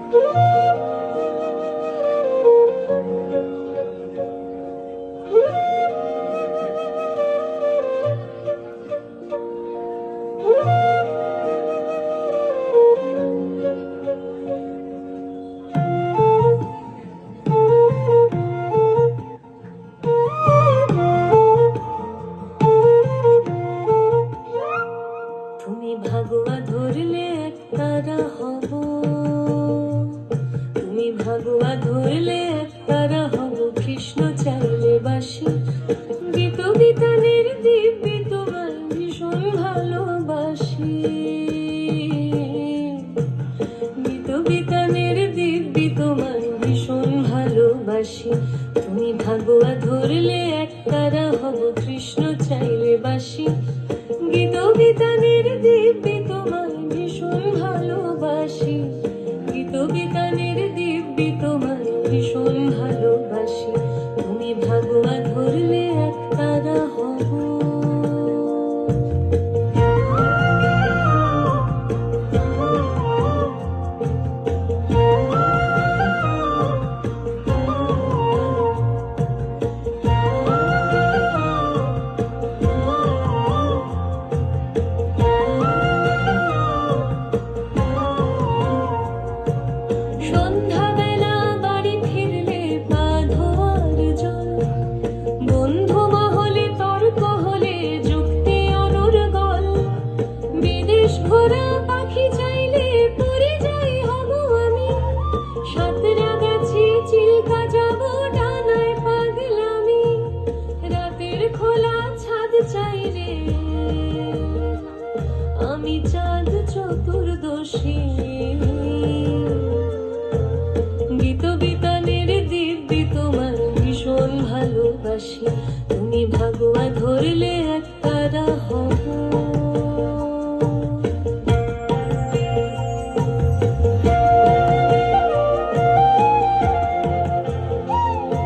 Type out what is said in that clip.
তুমি ভাগুয়া ধরলে একতারা হব, তুমি ভাগুয়া ধরলে একতারা হব, কৃষ্ণ চাইলে বাসি। গীত বিতানের দিব্যি তোমার ভীষণ ভালোবাসি, গীত বিতানের দিব্যি তোমার ভীষণ ভালোবাসি। তুমি ভাগুয়া ধরলে একতারা হব, কৃষ্ণ চাইলে বাসি। গীত বিতানের দিব্যি তোমায় ভীষণ ভালোবাসি, গীত বিতানের দিব্যি তোমায় ভীষণ ভালোবাসি। তুমি ভাগুয়া ধরলে একতারা হব। সন্ধ্যাবেলা বাড়ি ফিরলে পা ধোয়ার জল, বন্ধু মহলে তর্ক হলে যুক্তি অনর্গল। বিদেশ ঘোরা পাখি চাইলে পড়ে যাই হব আমি, সাতরা গেছি চিল্কা যাব ডানায় পাগলামি। রাতের খোলা ছাদ চাইলে আমি চাঁদ চতুর্দশী। গীত বিতানের দিব্যি তোমার ভীষণ ভালোবাসি, তুমি ভাগুয়া ধরলে একতারা হব।